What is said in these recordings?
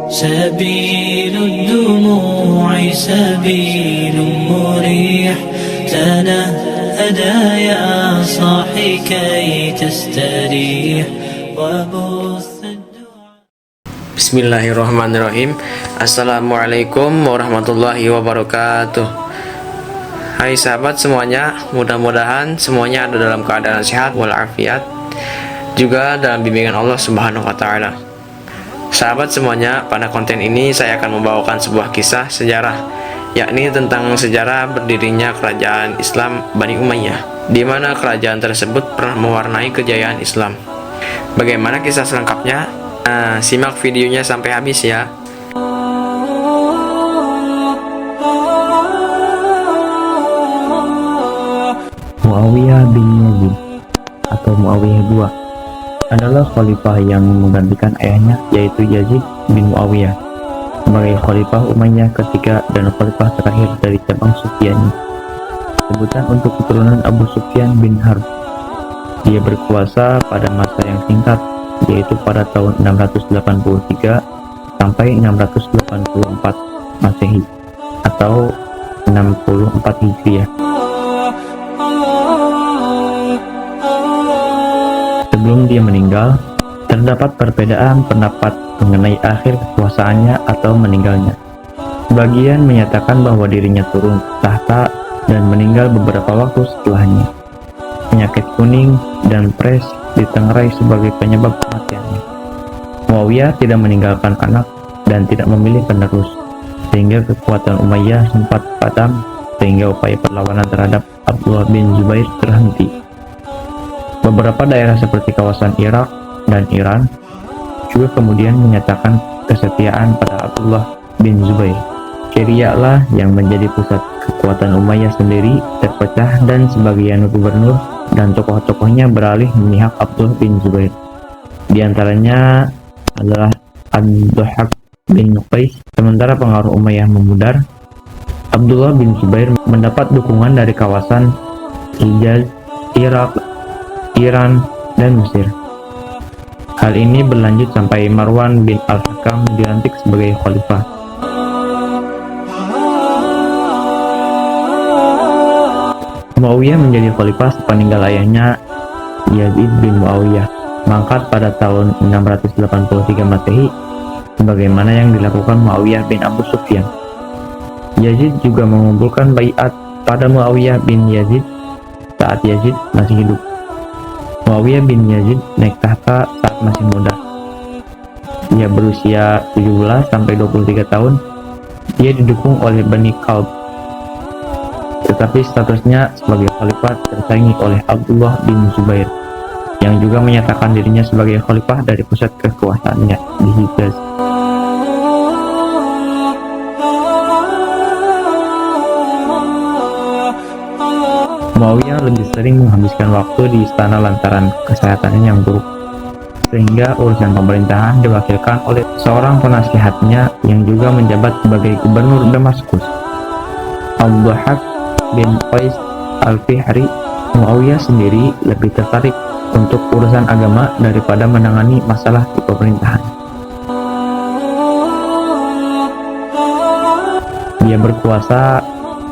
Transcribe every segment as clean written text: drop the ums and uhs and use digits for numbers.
سبيل الدموع سبيل مريح تنهدى يا صاحي كي تستريح وبث Bismillahirrahmanirrahim. Assalamualaikum warahmatullahi wabarakatuh. Hai sahabat semuanya, mudah-mudahan semuanya ada dalam keadaan sehat walafiat, juga dalam bimbingan Allah Subhanahu wa taala. Sahabat semuanya, pada konten ini saya akan membawakan sebuah kisah sejarah, yakni tentang sejarah berdirinya kerajaan Islam Bani Umayyah, di mana kerajaan tersebut pernah mewarnai kejayaan Islam. Bagaimana kisah selengkapnya? Simak videonya sampai habis ya. Muawiyah bin Yazid atau Muawiyah II adalah khalifah yang menggantikan ayahnya, yaitu Yazid bin Muawiyah, sebagai khalifah Umayyah ketiga dan khalifah terakhir dari cabang Sufyani. Sebutan untuk keturunan Abu Sufyan bin Harb. Dia berkuasa pada masa yang singkat, yaitu pada tahun 683 sampai 684 Masehi atau 64 Hijriah. Sebelum dia meninggal, terdapat perbedaan pendapat mengenai akhir kekuasaannya atau meninggalnya. Sebagian menyatakan bahwa dirinya turun tahta dan meninggal beberapa waktu setelahnya. Penyakit kuning dan pres ditengarai sebagai penyebab kematiannya. Muawiyah tidak meninggalkan anak dan tidak memilih penerus, sehingga kekuatan Umayyah sempat padam, sehingga upaya perlawanan terhadap Abdullah bin Zubair terhenti. Beberapa daerah seperti kawasan Irak dan Iran juga kemudian menyatakan kesetiaan pada Abdullah bin Zubair. Syria lah yang menjadi pusat kekuatan Umayyah sendiri terpecah dan sebagian gubernur dan tokoh-tokohnya beralih memihak Abdullah bin Zubair. Di antaranya adalah Ad-Dhahhak bin Qais. Sementara pengaruh Umayyah memudar, Abdullah bin Zubair mendapat dukungan dari kawasan Hijaz, Irak, Iran, dan Mesir. Hal ini berlanjut sampai Marwan bin Al-Hakam dilantik sebagai khalifah. Muawiyah menjadi khalifah sepeninggal ayahnya Yazid bin Muawiyah, mangkat pada tahun 683 Masehi, sebagaimana yang dilakukan Muawiyah bin Abu Sufyan. Yazid juga mengumpulkan baiat pada Muawiyah bin Yazid saat Yazid masih hidup. Muawiyah bin Yazid naik tahta saat masih muda. Ia berusia 17 sampai 23 tahun. Dia didukung oleh Bani Kalb, tetapi statusnya sebagai khalifah tersaingi oleh Abdullah bin Zubair, yang juga menyatakan dirinya sebagai khalifah dari pusat kekuasaannya di Hijaz. Muawiyah lebih sering menghabiskan waktu di istana lantaran kesehatannya yang buruk, sehingga urusan pemerintahan diwakilkan oleh seorang penasihatnya yang juga menjabat sebagai gubernur Damaskus, Ad-Dhahhak bin Qais Al-Fihri. Muawiyah sendiri lebih tertarik untuk urusan agama daripada menangani masalah di pemerintahan. Dia berkuasa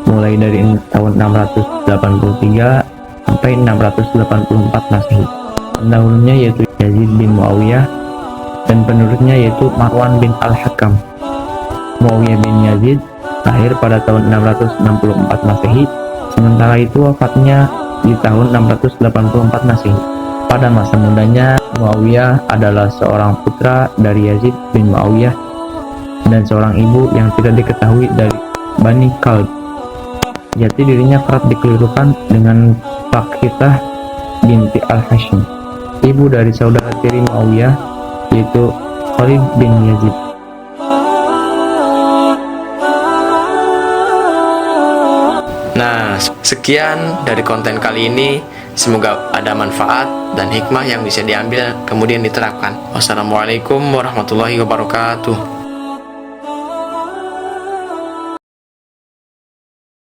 mulai dari tahun 683 sampai 684 Masehi. Pendahulunya yaitu Yazid bin Muawiyah dan penerusnya yaitu Marwan bin Al-Hakam. Muawiyah bin Yazid lahir pada tahun 664 Masehi, sementara itu wafatnya di tahun 684 Masehi. Pada masa mudanya, Muawiyah adalah seorang putra dari Yazid bin Muawiyah dan seorang ibu yang tidak diketahui dari Bani Kalb. Jati dirinya kerap dikelirukan dengan Fakhitah binti Al-Hashim, ibu dari saudara tiri Muawiyah, yaitu Khalid bin Yazid. Nah, sekian dari konten kali ini. Semoga ada manfaat dan hikmah yang bisa diambil kemudian diterapkan. Wassalamualaikum warahmatullahi wabarakatuh.